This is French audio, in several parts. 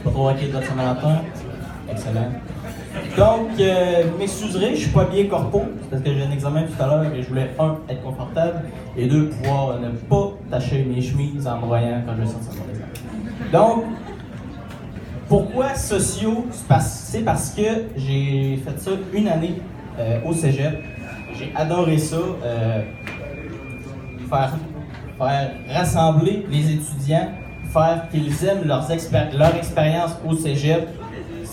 Pas trop raqué de Saint-Valentin. Excellent. Donc, m'excuserez, je suis pas bien corpo, parce que j'ai un examen tout à l'heure et je voulais, un, être confortable, et deux, pouvoir ne pas tacher mes chemises en me voyant quand je vais sortir mon examen. Donc, pourquoi sociaux? C'est parce que j'ai fait ça une année au cégep. J'ai adoré ça, faire rassembler les étudiants, faire qu'ils aiment leur expérience au cégep.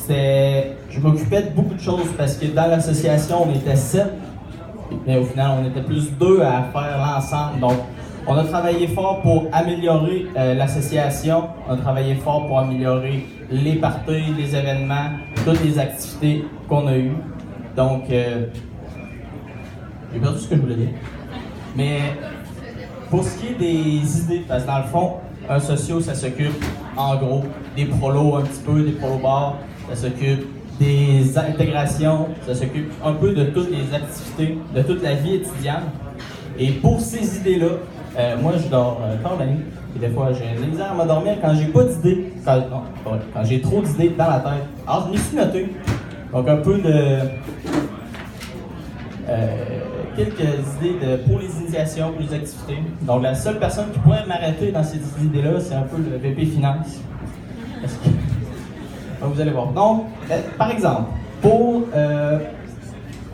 Je m'occupais de beaucoup de choses parce que dans l'association, on était 7, mais au final, on était plus 2 à faire l'ensemble. Donc, on a travaillé fort pour améliorer l'association, on a travaillé fort pour améliorer les parties, les événements, toutes les activités qu'on a eues. Donc, j'ai perdu ce que je voulais dire. Mais pour ce qui est des idées, parce que dans le fond, un socio, ça s'occupe en gros des prolos un petit peu, des prolos bars, ça s'occupe des intégrations, ça s'occupe un peu de toutes les activités, de toute la vie étudiante. Et pour ces idées-là, moi je dors tard la nuit, et des fois j'ai de la misère à m'endormir quand j'ai pas d'idées, quand j'ai trop d'idées dans la tête. Alors je m'y suis noté, donc un peu de quelques idées pour les initiations, pour les activités. Donc la seule personne qui pourrait m'arrêter dans ces idées-là, c'est un peu le VP Finance. Donc, vous allez voir. Donc, par exemple, pour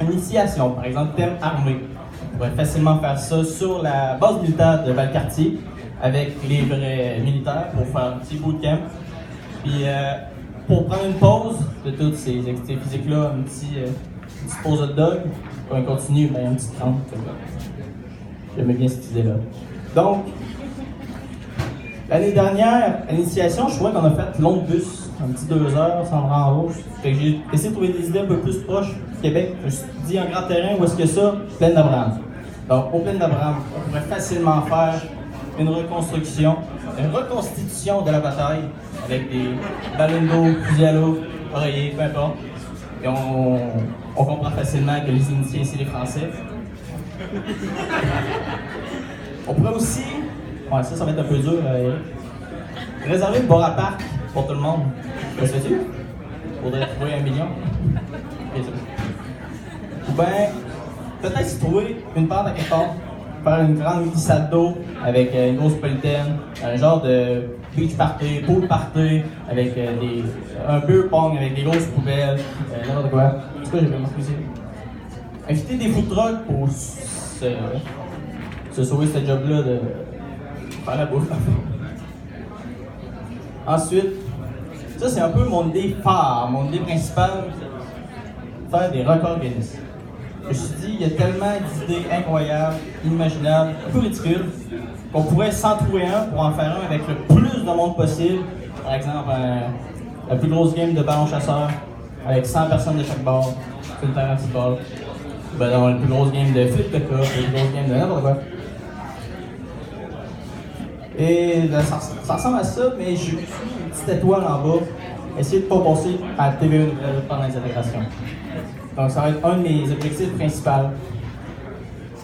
une initiation, par exemple thème armé, on pourrait facilement faire ça sur la base militaire de Valcartier avec les vrais militaires pour faire un petit bootcamp. Puis pour prendre une pause de toutes ces activités physiques-là, une petite pause hot dog, puis on continue, ben, un petit 30. J'aimais bien cette idée-là. Donc, l'année dernière, à l'initiation, je trouvais qu'on a fait long bus. Un petit 2 heures sans me rendre en hausse. Fait que j'ai essayé de trouver des idées un peu plus proches du Québec. Je me suis dit un grand terrain, où est-ce que ça? Plaine d'Abraham. Donc, au Plaine d'Abraham, on pourrait facilement faire une reconstitution de la bataille avec des ballons d'eau, fusils à l'eau, oreillers, peu importe. Et on comprend facilement que les initiés, c'est les Français. On pourrait aussi, ouais, ça va être un peu dur, réserver le bar à parc pour tout le monde. Que sais-tu? Faudrait trouver 1 million. Ou bien, peut-être se trouver une pente à quelque part, faire une grande glissade d'eau avec une grosse polytaine, un genre de beach party, pool party, avec un beer pong avec des grosses poubelles, n'importe quoi. C'est quoi, j'ai vraiment excusé. Inviter des food trucks pour se sauver ce job-là de faire la bouffe. Ensuite, ça c'est un peu mon idée phare, mon idée principale, faire des records Guinness. Je me suis dit, il y a tellement d'idées incroyables, inimaginables, un peu ridicules, qu'on pourrait s'en trouver un pour en faire un avec le plus de monde possible. Par exemple, la plus grosse game de ballon chasseur, avec 100 personnes de chaque bord, sur le terrain de football. Ben, dans la plus grosse game de flip de cop, la plus grosse game de n'importe quoi. Et là, ça ressemble à ça, mais j'ai une petite étoile en bas. Essayez de ne pas passer à la TVA nouvelle pendant les intégrations. Donc, ça va être un de mes objectifs principaux.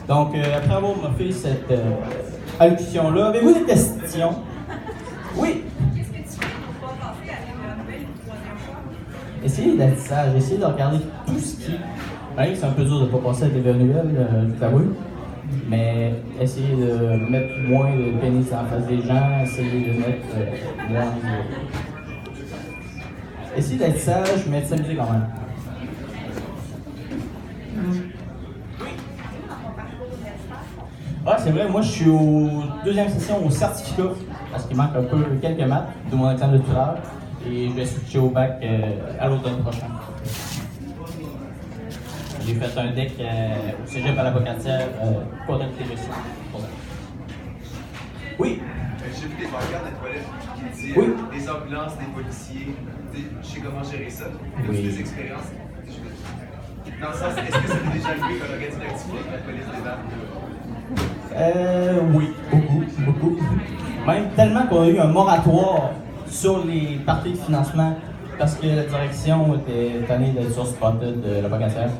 Donc, après avoir fait cette allocution-là, avez-vous des questions? Oui? Essayez d'être sage, essayez de regarder tout ce qui. Oui, c'est un peu dur de ne pas passer à la TVA nouvelle, je t'avoue. Mais essayez de mettre moins de pénis en face des gens, essayez de mettre moins de. Essayez d'être sage, mais de s'amuser quand même. Ouais, c'est vrai, moi je suis au 2e session au certificat, parce qu'il manque un peu quelques maths de mon examen de tuteur, et je vais switcher au bac à l'automne prochain. J'ai fait un deck au cégep à la Bocatière, comptabilité de gestion. Oui? J'ai vu des pancartes dans les toilettes qui disaient des ambulances, des policiers. Je sais comment gérer ça. J'ai des expériences. Dans le sens, est-ce que ça t'est déjà arrivé qu'on organise une activité avec la police des armes? Oui, beaucoup. Même tellement qu'on a eu un moratoire sur les parties de financement parce que la direction était tannée d'être sur Spotted de la Bocatière.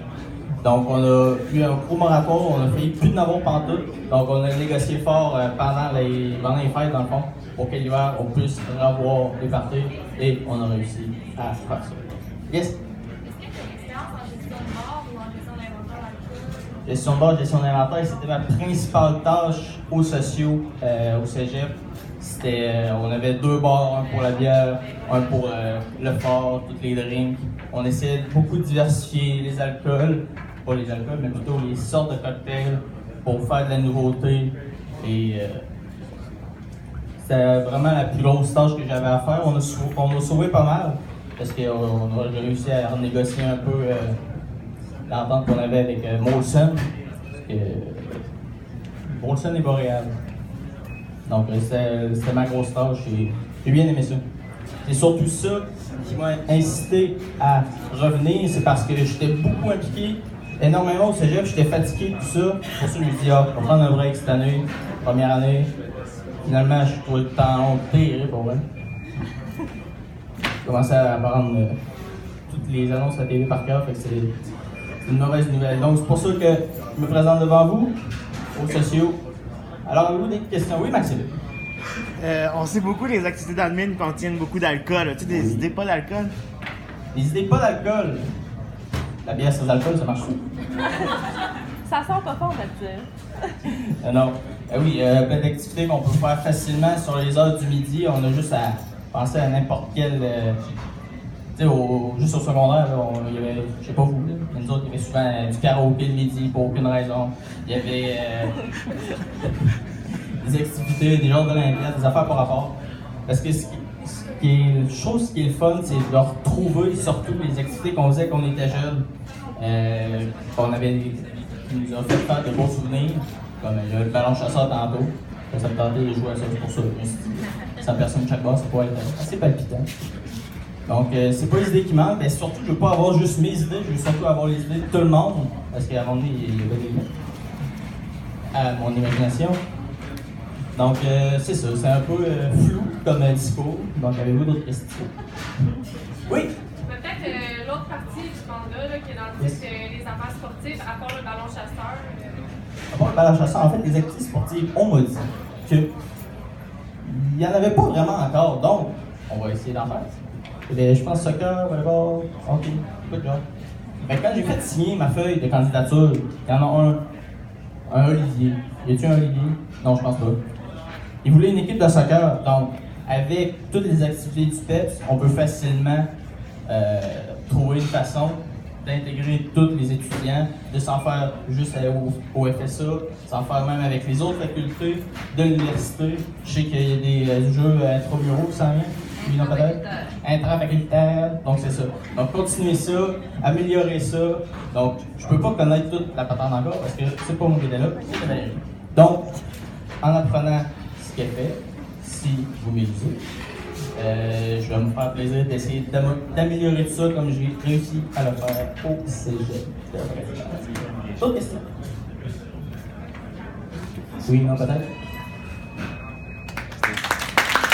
Donc, on a eu un gros moratoire, on a failli plus de n'avoir pantoute. Donc, on a négocié fort pendant les fêtes, dans le fond. pour que l'hiver, on puisse revoir les parties et on a réussi à faire ça. Yes? Gestion de bord, gestion d'inventaire, c'était ma principale tâche aux sociaux, au cégep. On avait 2 bars, un pour la bière, un pour le fort, toutes les drinks. On essayait de beaucoup diversifier les alcools, pas les alcools, mais plutôt les sortes de cocktails pour faire de la nouveauté. Et c'était vraiment la plus grosse tâche que j'avais à faire. On a sauvé pas mal, parce qu'on a réussi à renégocier un peu l'entente qu'on avait avec Molson. Molson et Boréal. Donc c'était ma grosse tâche et j'ai bien aimé ça. C'est surtout ça qui m'a incité à revenir, c'est parce que j'étais beaucoup impliqué énormément au cégep, j'étais fatigué, tout ça. Pour ça, je me suis dit, on va prendre un break cette année, première année. Finalement, je trouvais le temps terrible pour moi. J'ai commencé à apprendre toutes les annonces à la télé par cœur, fait que c'est une mauvaise nouvelle. Donc, c'est pour ça que je me présente devant vous, aux sociaux. Alors, avez-vous des questions? Oui, Maxime? On sait beaucoup que les activités d'admin contiennent beaucoup d'alcool. As-tu des idées pas d'alcool? Des idées pas d'alcool? La bière sans alcool, ça marche pas. Ça sort pas fort, on va te dire. Non. Oui, plein d'activités qu'on peut faire facilement sur les heures du midi. On a juste à penser à n'importe quel. Tu sais, juste au secondaire, là, il y avait, je sais pas vous, là, mais nous autres, il y avait souvent du karaoké le midi pour aucune raison. Il y avait des activités, des genres d'Olympiades, des affaires par rapport. Parce que la chose qui est le fun, c'est de retrouver surtout les activités qu'on faisait quand on était jeunes. Qui nous a fait faire de beaux souvenirs. Comme il y a le ballon chasseur tantôt. Ça me tentait de jouer à ça, c'est pour ça. 100 personnes chaque bas, ça pourrait être assez palpitant. Donc, c'est pas les idées qui manquent, mais surtout, je veux pas avoir juste mes idées, je veux surtout avoir les idées de tout le monde. Parce qu'à un moment donné, il y avait des limites à mon imagination. Donc, c'est ça, c'est un peu flou comme discours. Donc, avez-vous d'autres questions? Oui? Peut-être l'autre partie du mandat là, qui est dans le titre les affaires sportives, à part le ballon chasseur. À part le ballon chasseur, en fait, les activités sportives, on m'a dit qu'il n'y en avait pas vraiment encore. Donc, on va essayer d'en faire. Je pense soccer, volleyball, hockey, tout genre. Mais quand j'ai fait signer ma feuille de candidature, il y en a un Olivier. Y a-t-il un Olivier? Non, je pense pas. Il voulait une équipe de soccer, donc avec toutes les activités du PEPS, on peut facilement trouver une façon d'intégrer tous les étudiants, de s'en faire juste au FSA, s'en faire même avec les autres facultés de l'université. Je sais qu'il y a des jeux intra-bureaux qui s'en viennent. Oui, non, peut-être? Intra-facultaire, donc c'est ça. Donc continuer ça, améliorer ça. Donc je peux pas connaître toute la patente encore parce que c'est pas mon idée-là, c'est Valérie. Donc, en apprenant ce qu'elle fait, si vous m'élisez, je vais me faire plaisir d'essayer d'améliorer tout ça comme j'ai réussi à le faire au cégep. D'autres questions? Oui, non, peut-être?